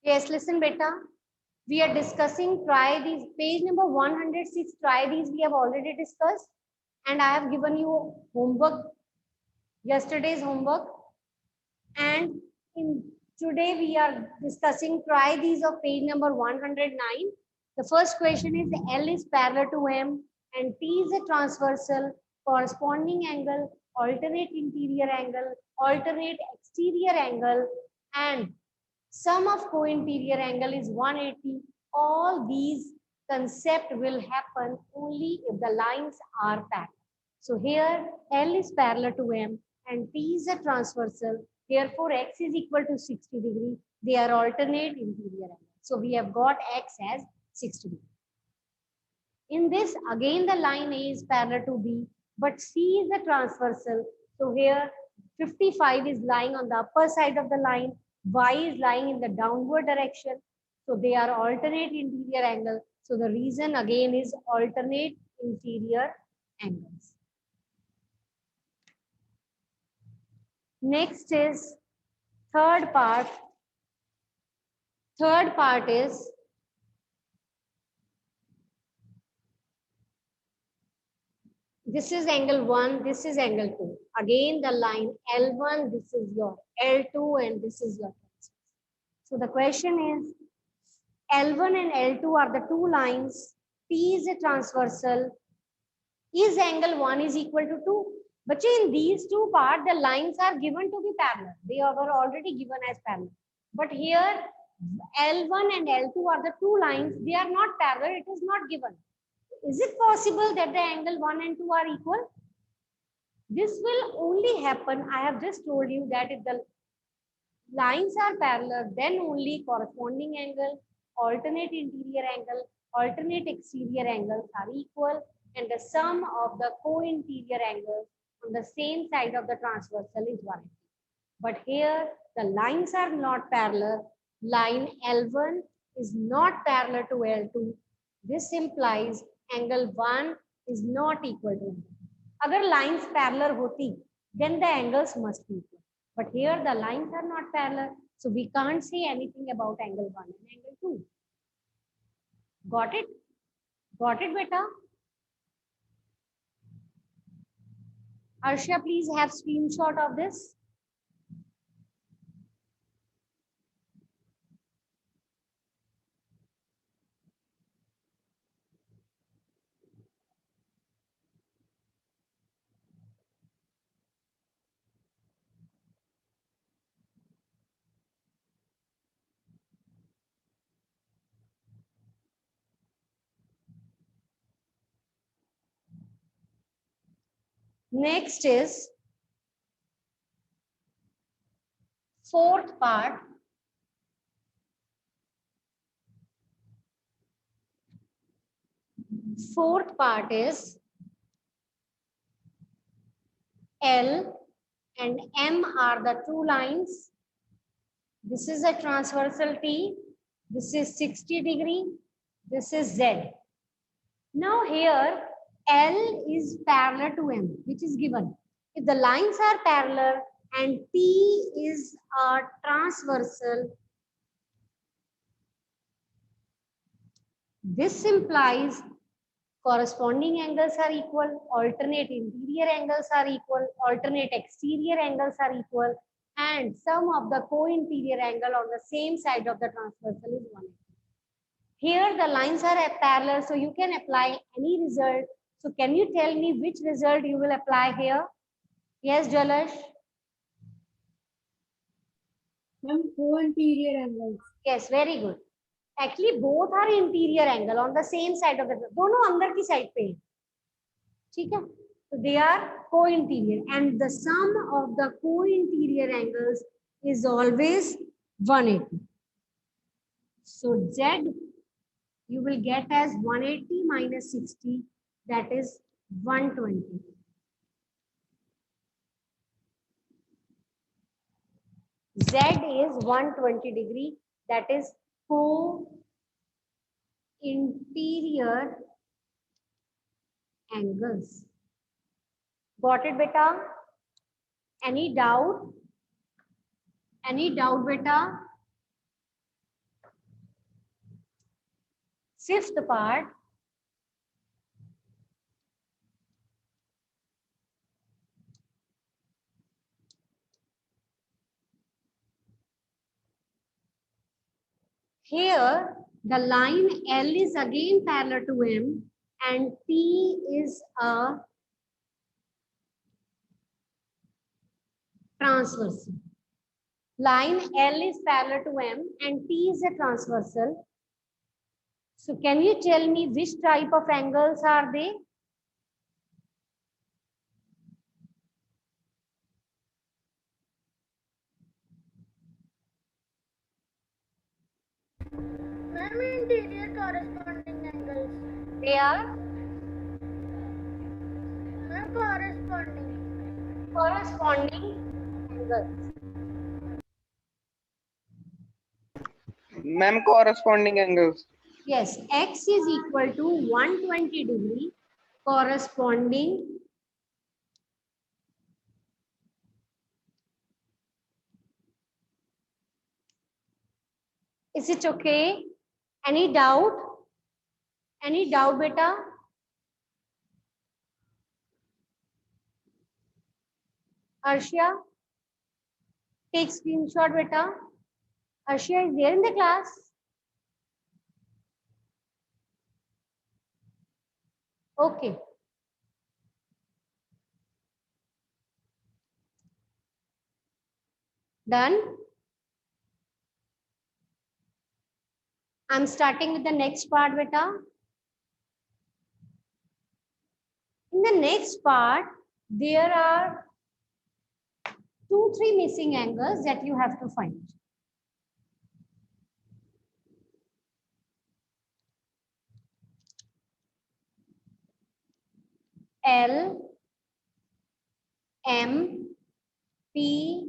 Yes, listen, beta. We are discussing try these, page number 106. Try these we have already discussed, and I have given you homework, yesterday's homework, and in today we are discussing try these of page number 109. The first question is L is parallel to M and T is a transversal, corresponding angle, alternate interior angle, alternate exterior angle, and sum of co-interior angle is 180. All these concept will happen only if the lines are parallel. So here L is parallel to M and T is a transversal. Therefore, X is equal to 60 degree. They are alternate interior angle. So we have got X as 60 degree. In this, again the line A is parallel to B, but C is a transversal. So here 55 is lying on the upper side of the line, Y is lying in the downward direction. So they are alternate interior angle. So the reason again is alternate interior angles. Next is third part. Third part is this is angle 1, this is angle 2. Again the line L1, this is your L2 and this is your transverse. So the question is L1 and L2 are the two lines. T is a transversal. Is angle 1 is equal to 2? But in these two parts, the lines are given to be parallel. They were already given as parallel. But here, L1 and L2 are the two lines. They are not parallel. It is not given. Is it possible that the angle 1 and 2 are equal? This will only happen, I have just told you that if the lines are parallel, then only corresponding angle, alternate interior angle, alternate exterior angles are equal, and the sum of the co-interior angles on the same side of the transversal is 180. But here the lines are not parallel. Line L1 is not parallel to L2. This implies angle 1 is not equal to angle 2. Agar lines parallel hoti, then the angles must be equal. But here the lines are not parallel, so we can't say anything about angle 1 and angle 2. Got it? Got it, beta? Arsha, please have screenshot of this. Next is fourth part. Fourth part is L and M are the two lines. This is a transversal T. This is 60 degree. This is Z. Now here L is parallel to M, which is given. If the lines are parallel and T is a transversal, this implies corresponding angles are equal, alternate interior angles are equal, alternate exterior angles are equal, and sum of the co-interior angle on the same side of the transversal is 180. Here the lines are parallel, so you can apply any result. So can you tell me which result you will apply here? Yes, Jalash? Co-interior angles. Yes, very good. Actually, both are interior angle on the same side of the. दोनों अंदर की side पे हैं. ठीक है? So they are co-interior, and the sum of the co-interior angles is always 180. So Z you will get as 180 minus 60, that is 120. Z is 120 degree, that is co-interior angles. Got it, beta? Any doubt? Any doubt, beta? Fifth part, here the line L is again parallel to M and P is a transversal. Line L is parallel to M and P is a transversal. So can you tell me which type of angles are they? Ma'am, interior corresponding angles. They are Ma'am, corresponding angles. Ma'am, corresponding angles. Yes, X is equal to 120 degree corresponding Is it okay? Any doubt? Any doubt, beta? Arshia? Take screenshot, beta. Arshia is there in the class. Okay. Done. I'm starting with the next part, beta. In the next part, there are 2-3 missing angles that you have to find. L, M, P,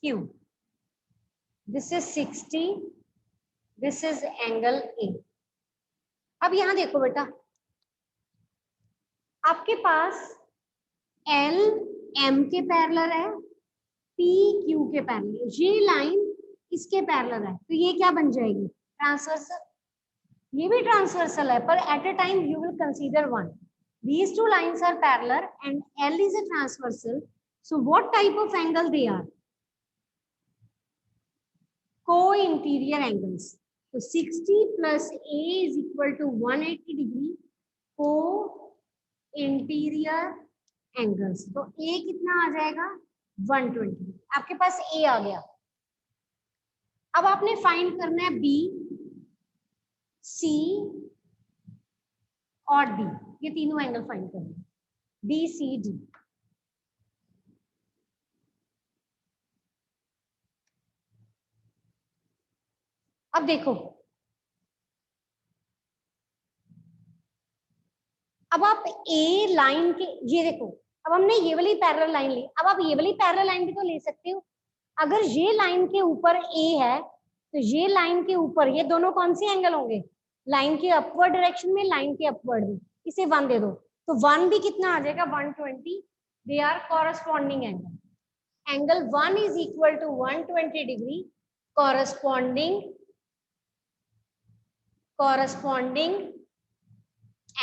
Q. This is 60. This is angle A. अब यहां देखो बेटा, आपके पास L M के parallel है, P Q के parallel, ये line इसके पैरेलल है, तो ये क्या बन जाएगी? ट्रांसवर्सल. ये भी ट्रांसवर्सल है, पर at a time you will consider one. These two lines are parallel and L is a transversal. So what type of angle they are? Co-interior angles. So 60 plus A is equal to 180 degree co-interior angles. तो A कितना आ जाएगा? 120. आपके पास A आ गया. अब आपने find करना है B, C और D. ये तीनों एंगल फाइंड करना है. B, C, D. अब देखो, अब आप ए लाइन के, ये देखो, अब हमने ये वाली पैरेलल लाइन ली, अब आप ये वाली पैरेलल लाइन भी तो ले सकते हो. अगर ये लाइन के ऊपर ए है तो ये लाइन के ऊपर ये दोनों कौन से एंगल होंगे? लाइन के अपवर्ड डायरेक्शन में, लाइन के अपवर्ड में. इसे 1 दे दो तो 1 भी कितना आ जाएगा? 120. They are corresponding angle. Angle 1 is equal to 120 degree corresponding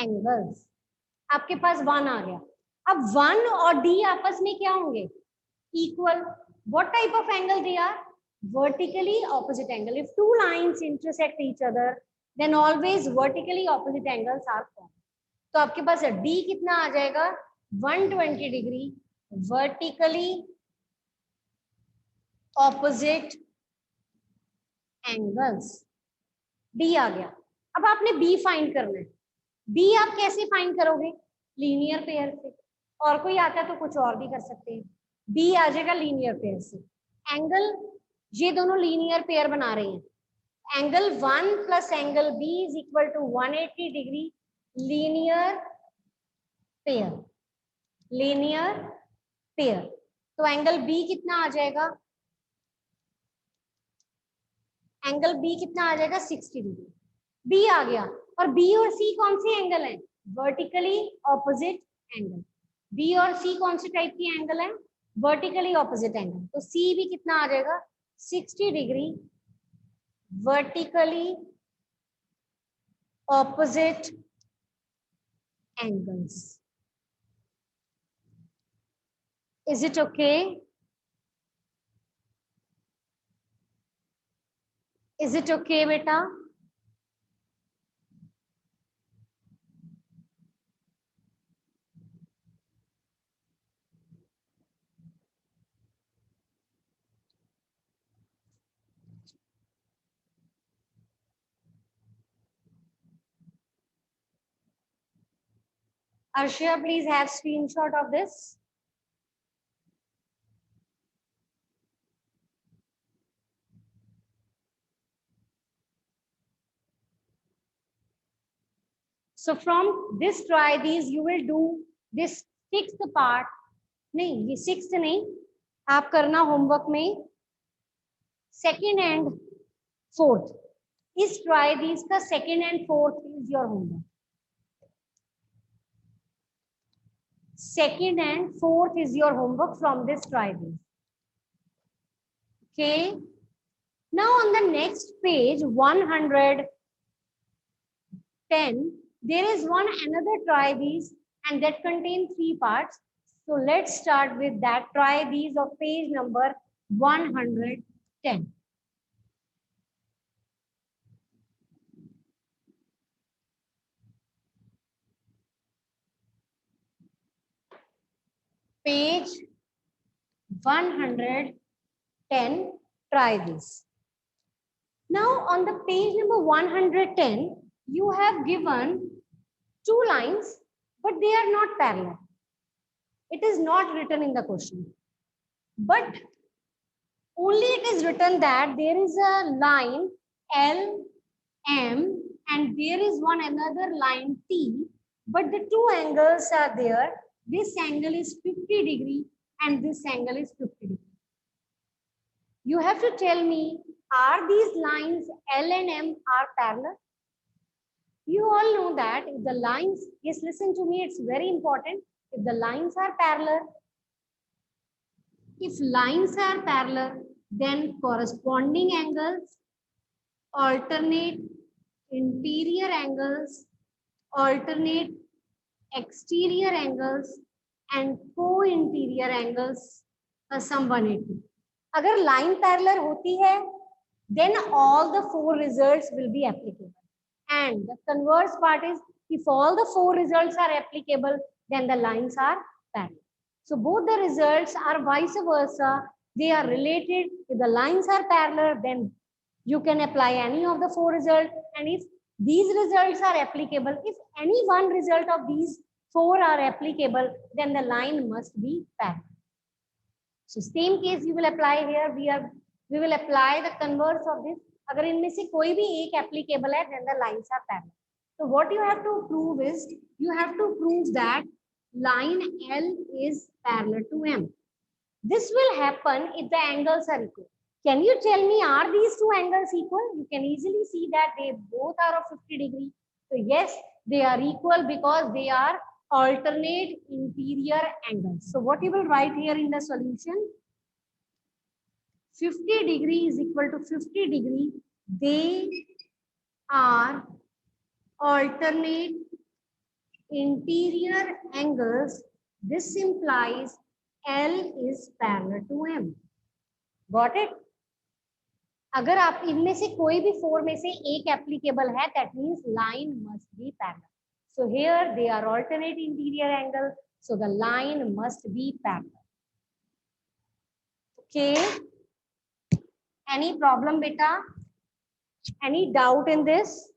angles. आपके पास 1 आ गया. अब 1 और D आपस में क्या होंगे? Equal. What type of angle they are? Vertically opposite angle. If two lines intersect each other then always vertically opposite angles are form. तो आपके पास D कितना आ जाएगा? 120 degree vertically opposite angles. D आ गया. अब आपने B फाइंड करना है. B आप कैसे फाइंड करोगे? लीनियर पेयर से. और कोई आता है तो कुछ और भी कर सकते हैं. B आ जाएगा लीनियर पेयर से. एंगल, ये दोनों लीनियर पेयर बना रहे हैं. Angle 1 plus angle B is equal to 180 degree linear pair. Linear pair. तो एंगल B कितना आ जाएगा? एंगल B कितना आ जाएगा? 60 डिग्री. B आ गया. और B और C कौन से एंगल हैं? Vertically opposite angle. B और C कौन से टाइप की एंगल है? Vertically opposite angle. तो C भी कितना आ जाएगा? 60 degree vertically opposite angles. Is it okay? Is it okay, beta? Arshia, please have screenshot of this. So from this try these, you will do this sixth part. नहीं, ये sixth नहीं, आप करना homework में second and fourth. इस try these का second and fourth is your homework. Second and fourth is your homework from this try these. Okay. Now on the next page, 110, there is one another try these and that contains 3 parts. So let's start with that try these of page number 110. Page 110, try this. Now on the page number 110, you have given 2 lines, but they are not parallel. It is not written in the question, but only it is written that there is a line L, M, and there is one another line T, but the 2 angles are there. This angle is 50 degree and this angle is 50 degree. You have to tell me, are these lines L and M are parallel? You all know that if the lines, yes, listen to me, it's very important. If the lines are parallel, then corresponding angles, alternate interior angles, alternate exterior angles, and co-interior angles are sum 180. अगर line parallel होती है, then all the 4 results will be applicable. And the converse part is, if all the 4 results are applicable, then the lines are parallel. So both the results are vice versa. They are related. If the lines are parallel, then you can apply any of the 4 results. And if these results are applicable, if any one result of these 4 are applicable, then the line must be parallel. So same case you will apply here. We will apply the converse of this. अगर इनमें से कोई भी एक applicable है, then the lines are parallel. So what you have to prove is, you have to prove that line L is parallel to M. This will happen if the angles are equal. Can you tell me, are these 2 angles equal? You can easily see that they both are of 50 degree. So yes, they are equal because they are alternate interior angles. So what you will write here in the solution? 50 degree is equal to 50 degree. They are alternate interior angles. This implies L is parallel to M. Got it? अगर आप इनमें से कोई भी 4 में से एक applicable है, that means line must be parallel. So here they are alternate interior angle, so the line must be parallel. Okay. Any problem, beta? Any doubt in this?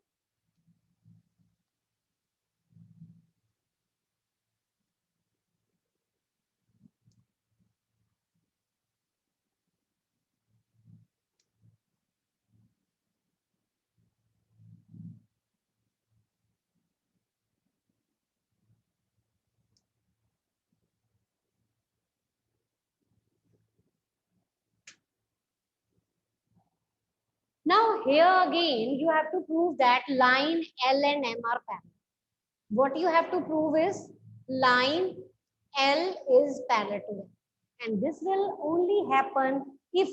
Now here again, you have to prove that line L and M are parallel. What you have to prove is line L is parallel to M. And this will only happen if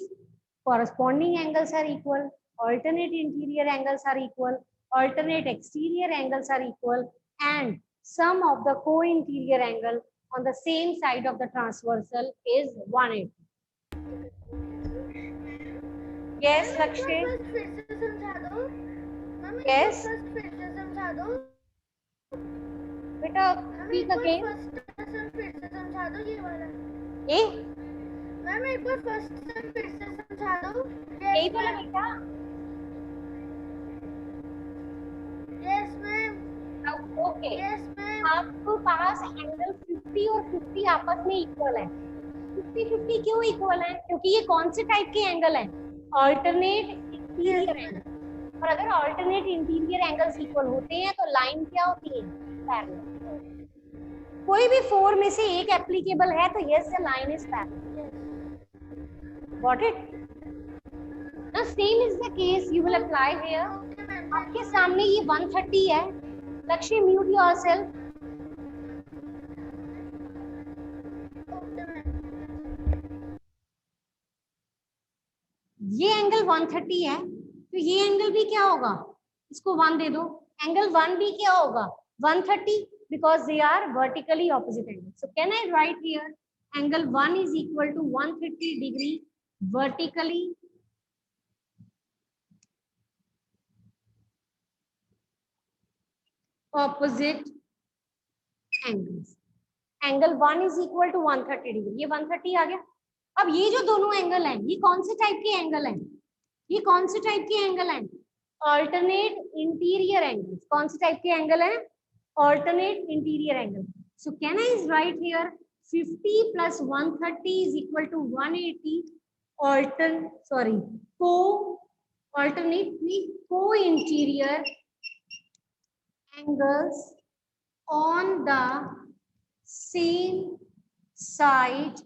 corresponding angles are equal. alternate interior angles are equal, alternate exterior angles are equal, and sum of the co-interior angle on the same side of the transversal is 180. Yes, Lakshay. First फिर से समझा दो ma'am एक बार Yes. First फिर से समझा दो बेटा मैम speak एक बार again. फर्स्ट सम फिर से समझा दो ये वाला ए मैम एक बार फर्स्ट सम फिर से समझा दो यही बोला बेटा. Yes ma'am okay. Yes ma'am आपके पास एंगल 50 और 50 आपस में इक्वल है. 50-50 क्यों इक्वल है? क्योंकि ये कौन से टाइप के एंगल हैं? Alternate interior angle. और अगर ऑल्टरनेट इंटीरियर एंगल्स इक्वल होते हैं तो लाइन क्या होती है? पैरेलल. कोई भी 4 में से एक एप्लीकेबल है तो yes the line is parallel. Got it? Now same is the case you will apply here. Okay ma'am आपके सामने ये 130 है. लक्ष्य म्यूट योरसेल्फ. ओके मैम ये एंगल 130 है तो ये एंगल भी क्या होगा? इसको 1 दे दो. एंगल 1 भी क्या होगा? 130 because they are vertically opposite angles. So can I write here angle 1 is equal to 130 degree vertically opposite angles. Angle 1 is equal to 130 degree. ये 130 आ गया. अब ये जो दोनों एंगल हैं ये कौन से टाइप के एंगल हैं? ये कौन से टाइप के एंगल हैं? Alternate interior angle. कौन से टाइप के एंगल हैं? Alternate interior angle. So can I right here 50 plus 130 is equal to 180 co-interior angles on the same side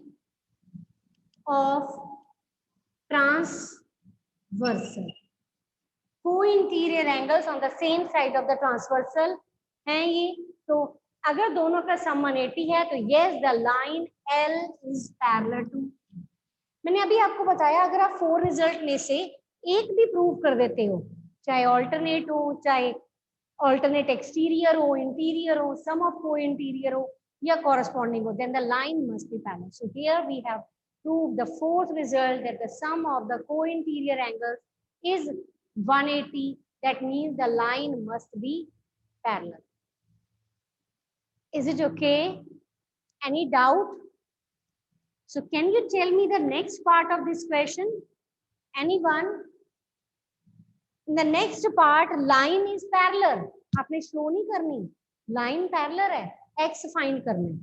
of transversal. Co-interior angles on the same side of the transversal हैं ये. तो अगर दोनों का सम 180 है तो yes the line L is parallel to. मैंने अभी आपको बताया अगर आप 4 रिजल्ट में से एक भी प्रूव कर देते हो, चाहे ऑल्टरनेट हो, चाहे ऑल्टरनेट एक्सटीरियर हो, इंटीरियर हो, सम ऑफ को इंटीरियर हो या कॉरेस्पॉन्डिंग हो, then the line must be parallel. So here we have proved the fourth result that the sum of the co-interior angles is 180. That means the line must be parallel. Is it okay? Any doubt? So can you tell me the next part of this question? Anyone? In the next part, line is parallel. आपने slow नहीं करनी. Line parallel है. X find करना है.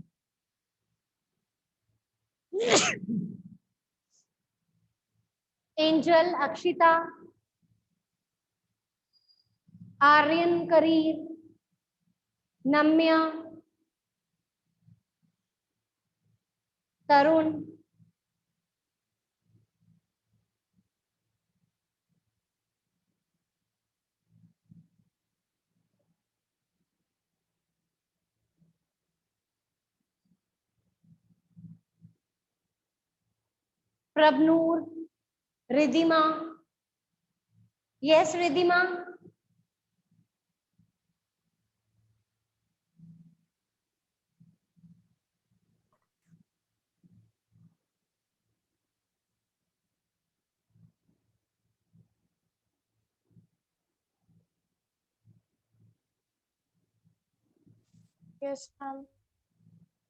Angel, Akshita, Aryan, Kareer, Namya, Tarun. Prabnoor, Ridhima. Yes, Ridhima. Yes, ma'am.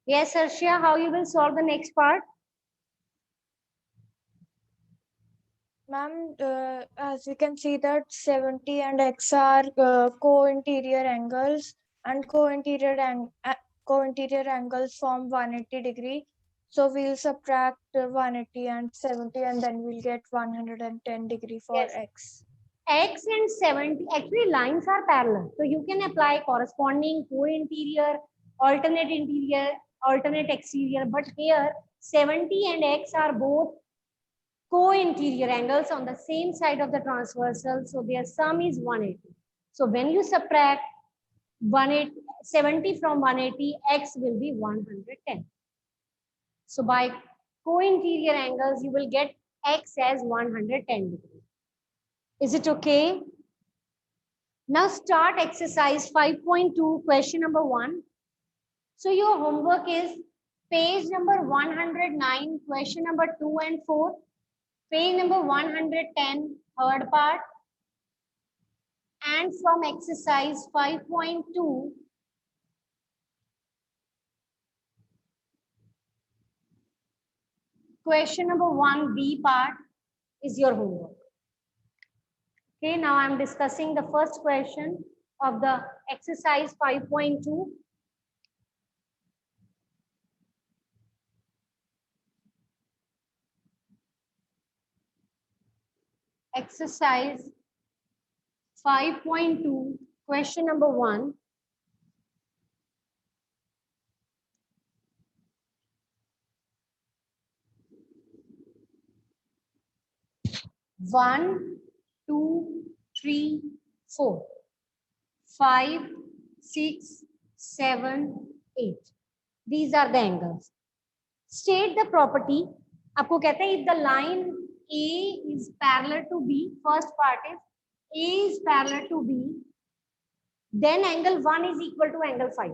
Yes, Arshia, how you will solve the next part? Ma'am, as we can see that 70 and X are co-interior angles, and co-interior angles form 180 degree. So we'll subtract 180 and 70 and then we'll get 110 degree for Yes. X. X and 70, actually lines are parallel. So you can apply corresponding co-interior, alternate interior, alternate exterior. But here 70 and X are both co-interior angles on the same side of the transversal. So their sum is 180. So when you subtract 70 from 180, X will be 110. So by co-interior angles, you will get X as 110 degrees. Is it okay? Now start exercise 5.2, question number 1. So your homework is page number 109, question number 2 and 4, page number 110, third part, and from exercise 5.2, question number 1B part is your homework. Okay, now I'm discussing the first question of the exercise 5.2. Exercise 5.2, question number 1. One, 2, 3, 4, 5, 6, 7, 8. These are the angles. State the property. आपको कहते हैं if the line A is parallel to B, first part is A is parallel to B, then angle 1 is equal to angle 5.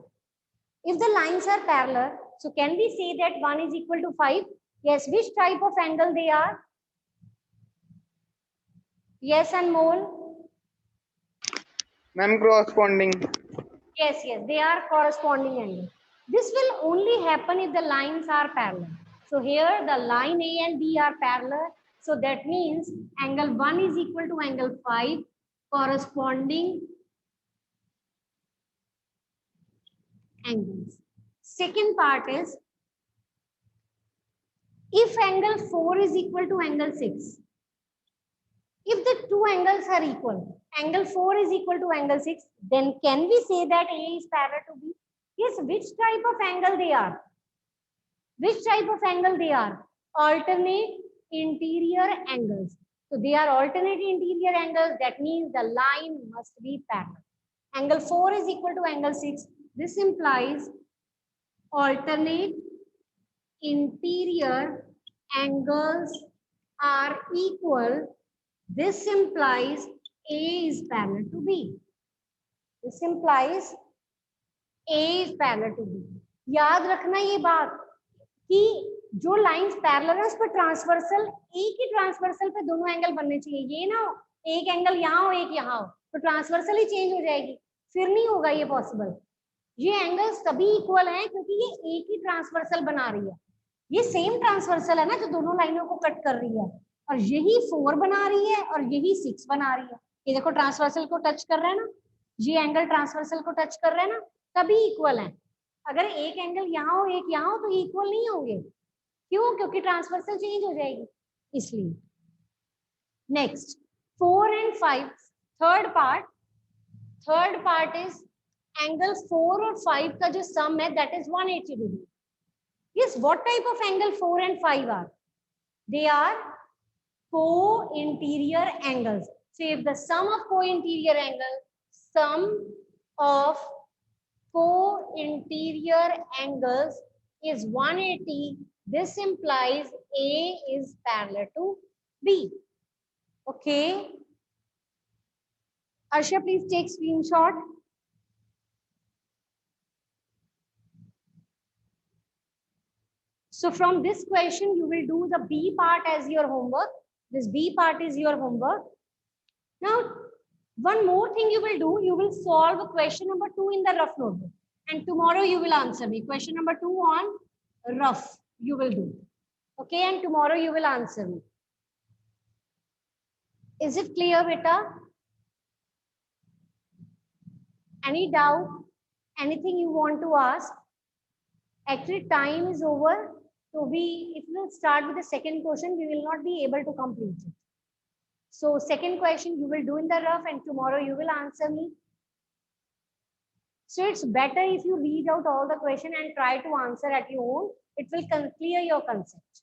If the lines are parallel, so can we say that 1 is equal to 5? Yes, which type of angle they are? Yes, Anmol? Ma'am, corresponding. Yes, they are corresponding angles. This will only happen if the lines are parallel. So here the line A and B are parallel. So that means angle 1 is equal to angle 5, corresponding angles. Second part is if angle 4 is equal to angle 6, if the two angles are equal, angle 4 is equal to angle 6, then can we say that A is parallel to B? Yes, which type of angle they are? Which type of angle they are? Alternate interior angles. So they are alternate interior angles. That means the line must be parallel. Angle 4 is equal to angle 6. This implies alternate interior angles are equal. This implies A is parallel to B. This implies A is parallel to B. याद रखना ये बात कि जो lines parallel है उस पर transversal, एक ही ट्रांसवर्सल पे दोनों एंगल बनने चाहिए. ये ना हो एक एंगल यहाँ हो एक यहाँ हो तो ट्रांसवर्सल ही चेंज हो जाएगी, फिर नहीं होगा ये पॉसिबल. ये एंगल्स तभी इक्वल हैं क्योंकि ये एक ही ट्रांसवर्सल बना रही है. ये सेम ट्रांसवर्सल है ना जो दोनों लाइनों को कट कर रही है, और यही 4 बना रही है और यही 6 बना रही है. ये देखो ट्रांसवर्सल को टच कर रहा है ना, ये एंगल ट्रांसवर्सल को टच कर रहा है ना, तभी इक्वल है. अगर एक एंगल यहाँ हो एक यहाँ हो तो इक्वल नहीं होंगे. क्यों? क्योंकि ट्रांसवर्सल चेंज हो जाएगी इसलिए. Next 4 and 5, third part is angle 4 और 5 का जो सम है that is 180 degree. Yes, what type of angle 4 and 5 are? They are co-interior angles. So if the sum of co-interior angles is 180, this implies A is parallel to B. Okay. Arsha, please take screenshot. So from this question, you will do the B part as your homework. This B part is your homework. Now, one more thing you will do, you will solve question number 2 in the rough notebook. And tomorrow you will answer me. Question number 2 on rough you will do. Okay, and tomorrow you will answer me. Is it clear, beta? Any doubt? Anything you want to ask? Actually, time is over. So if we start with the second question, we will not be able to complete it. So second question you will do in the rough and tomorrow you will answer me. So it's better if you read out all the question and try to answer at your own. It will clear your concept.